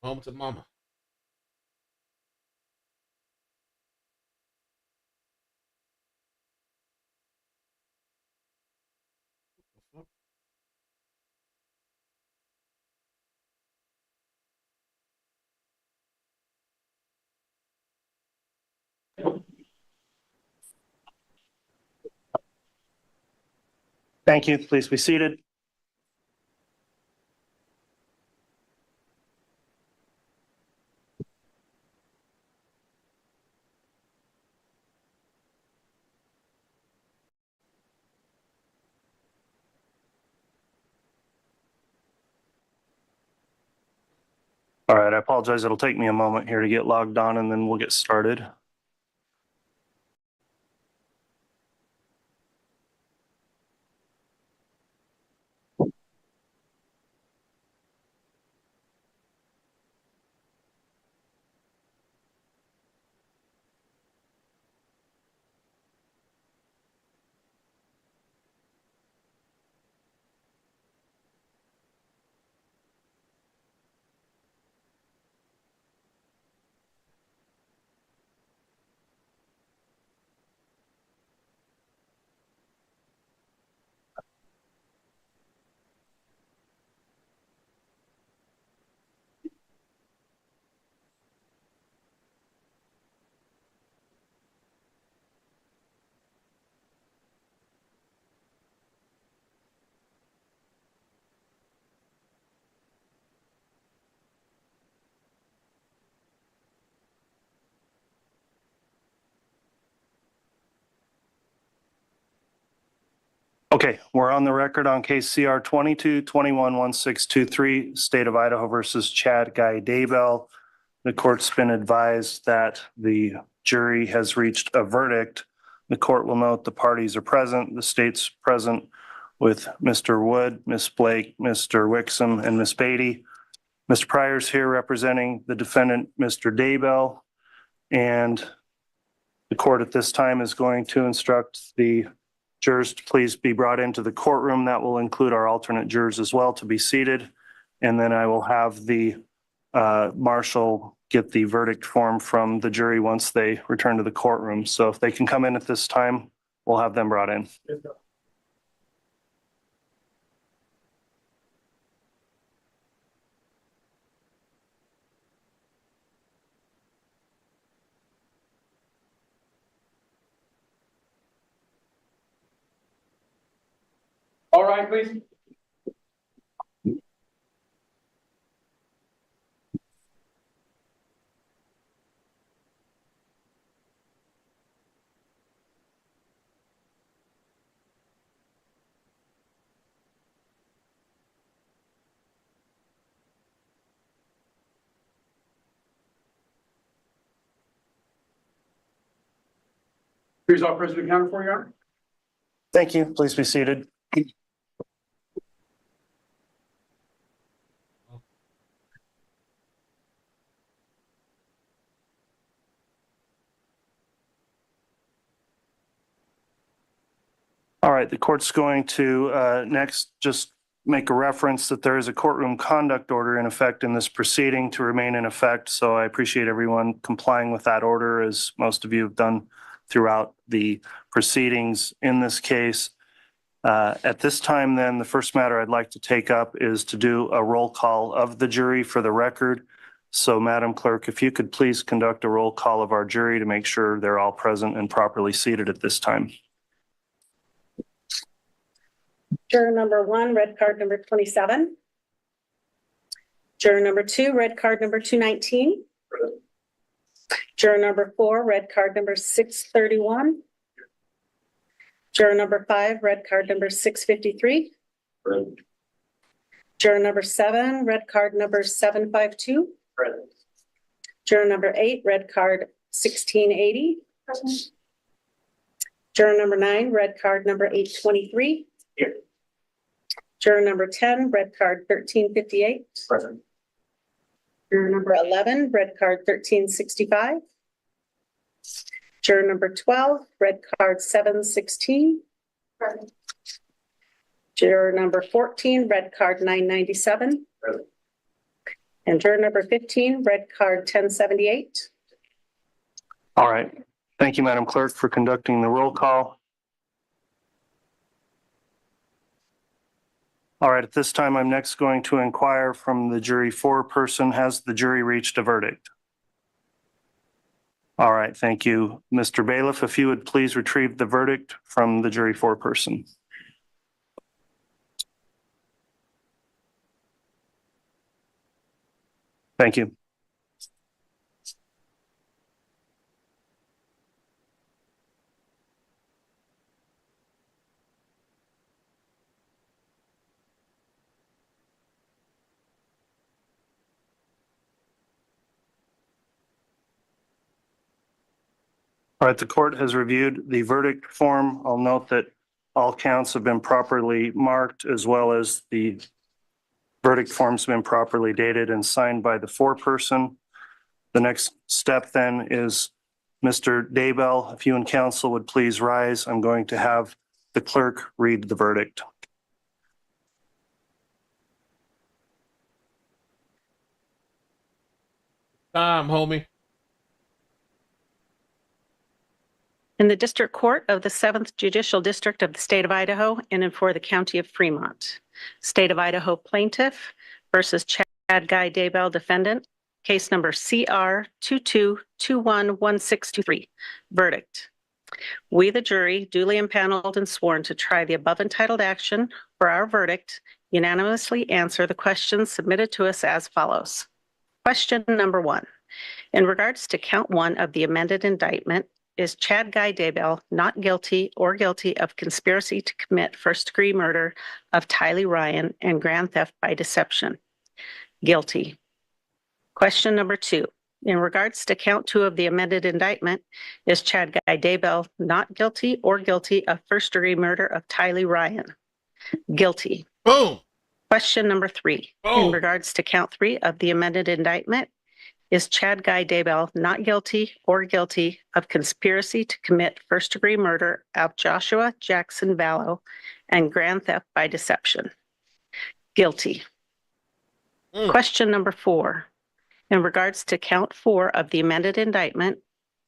Home to mama. Thank you. Please be seated. All right, I apologize. It'll take me a moment here to get logged on and then we'll get started. Okay, we're on the record on case CR 22-21-1623, State of Idaho versus Chad Guy Daybell. The court's been advised that the jury has reached a verdict. The court will note the parties are present. The state's present with Mr. Wood, Ms. Blake, Mr. Wixom, and Ms. Beatty. Mr. Pryor's here representing the defendant, Mr. Daybell. And the court at this time is going to instruct the jurors to please be brought into the courtroom. That will include our alternate jurors as well to be seated. And then I will have the marshal get the verdict form from the jury once they return to the courtroom. So if they can come in at this time, we'll have them brought in. All right, please. Here's our President Counter for you, Your Honor. Thank you. Please be seated. All right, the court's going to next just make a reference that there is a courtroom conduct order in effect in this proceeding to remain in effect. So I appreciate everyone complying with that order, as most of you have done throughout the proceedings in this case. At this time, then, the first matter I'd like to take up is to do a roll call of the jury for the record. So, Madam Clerk, if you could please conduct a roll call of our jury to make sure they're all present and properly seated at this time. Juror number 1, red card number 27. Juror number 2, red card number 219. Juror number 4, red card number 631. Juror number 5, red card number 653. Juror number 7, red card number 752. Juror number 8, red card 1680. Juror number 9, red card number 823. Here. Juror number 10, red card 1358. Present. Juror number 11, red card 1365. Juror number 12, red card 716. Present. Juror number 14, red card 997. Present. And juror number 15, red card 1078. All right. Thank you, Madam Clerk, for conducting the roll call. All right, at this time, I'm next going to inquire from the jury foreperson, has the jury reached a verdict? All right, thank you. Mr. Bailiff, if you would please retrieve the verdict from the jury foreperson. Thank you. All right, the court has reviewed the verdict form. I'll note that all counts have been properly marked, as well as the verdict form's been properly dated and signed by the foreperson. The next step then is Mr. Daybell, if you and counsel would please rise, I'm going to have the clerk read the verdict. Time, homie. In the District Court of the 7th Judicial District of the State of Idaho and for the County of Fremont, State of Idaho plaintiff versus Chad Guy Daybell defendant, case number CR 22211623. Verdict. We, the jury, duly impaneled and sworn to try the above entitled action for our verdict, unanimously answer the questions submitted to us as follows. Question number 1. In regards to count 1 of the amended indictment, is Chad Guy Daybell not guilty or guilty of conspiracy to commit first-degree murder of Tylee Ryan and grand theft by deception? Guilty. Question number 2. In regards to count 2 of the amended indictment, is Chad Guy Daybell not guilty or guilty of first-degree murder of Tylee Ryan? Guilty. Boom. Question number 3. Boom. In regards to count 3 of the amended indictment, is Chad Guy Daybell not guilty or guilty of conspiracy to commit first-degree murder of Joshua Jackson Vallow and grand theft by deception? Guilty. Question number 4. In regards to count 4 of the amended indictment,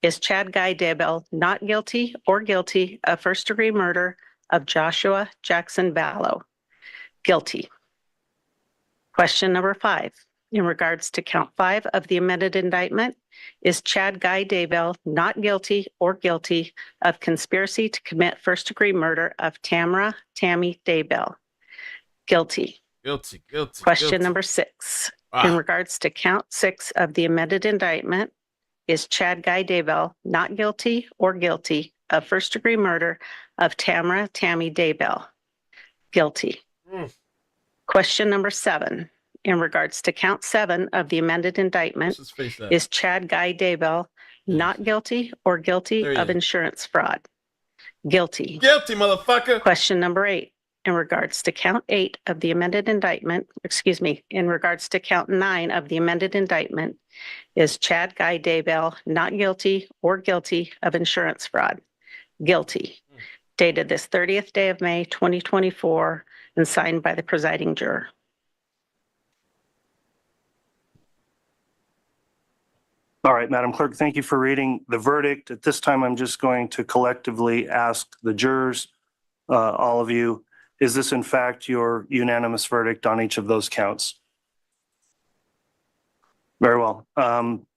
is Chad Guy Daybell not guilty or guilty of first-degree murder of Joshua Jackson Vallow? Guilty. Question number 5. In regards to count 5 of the amended indictment, is Chad Guy Daybell not guilty or guilty of conspiracy to commit first-degree murder of Tammy Daybell? Guilty. Guilty. Question number 6. In regards to count 6 of the amended indictment, is Chad Guy Daybell not guilty or guilty of first-degree murder of Tammy Daybell? Guilty. Question number 7. In regards to count 7 of the amended indictment, is Chad Guy Daybell not guilty or guilty of insurance fraud? Guilty. Guilty, motherfucker. Question number 8. In regards to count 8 of the amended indictment, in regards to count 9 of the amended indictment, is Chad Guy Daybell not guilty or guilty of insurance fraud? Guilty. Dated this 30th day of May, 2024, and signed by the presiding juror. All right, Madam Clerk, thank you for reading the verdict. At this time, I'm just going to collectively ask the jurors, all of you, is this in fact your unanimous verdict on each of those counts? Very well.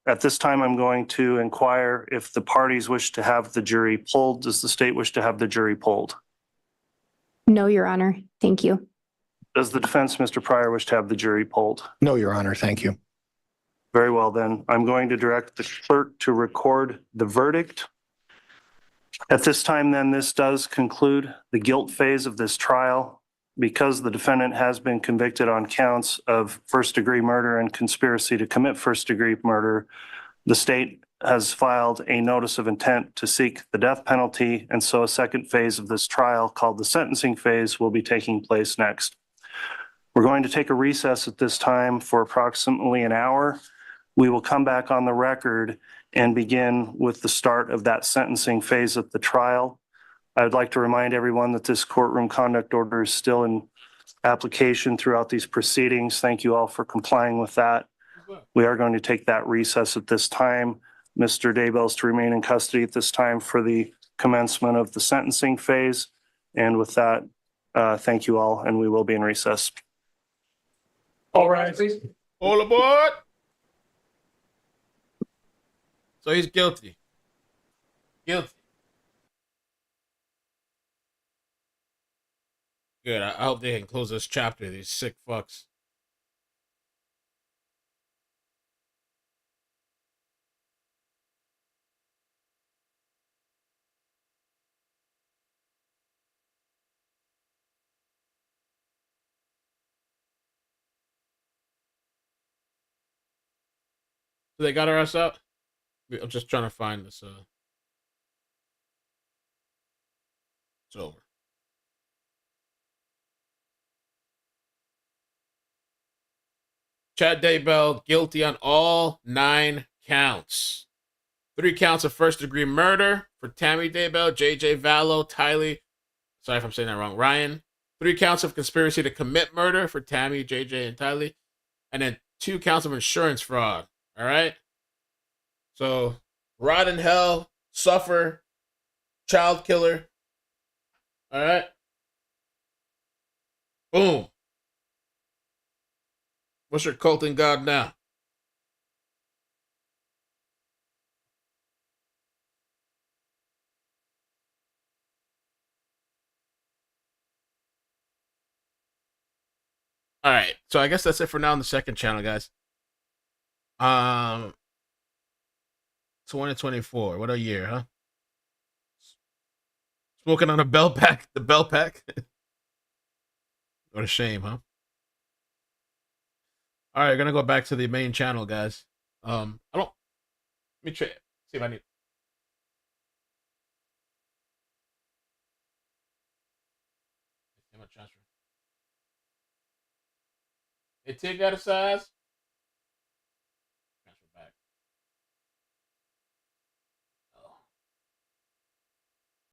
At this time, I'm going to inquire if the parties wish to have the jury polled. Does the state wish to have the jury polled? No, Your Honor. Thank you. Does the defense, Mr. Pryor, wish to have the jury polled? No, Your Honor. Thank you. Very well, then. I'm going to direct the clerk to record the verdict. At this time, then, this does conclude the guilt phase of this trial. Because the defendant has been convicted on counts of first-degree murder and conspiracy to commit first-degree murder, the state has filed a notice of intent to seek the death penalty, and so a second phase of this trial, called the sentencing phase, will be taking place next. We're going to take a recess at this time for approximately an hour. We will come back on the record and begin with the start of that sentencing phase of the trial. I would like to remind everyone that this courtroom conduct order is still in application throughout these proceedings. Thank you all for complying with that. We are going to take that recess at this time. Mr. Daybell is to remain in custody at this time for the commencement of the sentencing phase. And with that, thank you all, and we will be in recess. All right, please. All aboard. So he's guilty. Guilty. Good. I hope they can close this chapter. These sick fucks. So they got our ass out. I'm just trying to find this. It's over. Chad Daybell guilty on all 9 counts. 3 counts of first-degree murder for Tammy Daybell, JJ Vallow, Tylee. Sorry if I'm saying that wrong. Ryan. 3 counts of conspiracy to commit murder for Tammy, JJ, and Tylee. And then 2 counts of insurance fraud. All right? So, rot in hell, suffer, child killer. All right? Boom. What's your cult in God now? All right. So I guess that's it for now on the second channel, guys. 2024. What a year, huh? Smoking on a bell pack. The bell pack. What a shame, huh? All right, gonna go back to the main channel, guys. I don't. Let me try. See if I need. I'm gonna transfer. Hey, Tig got a size. Transfer back.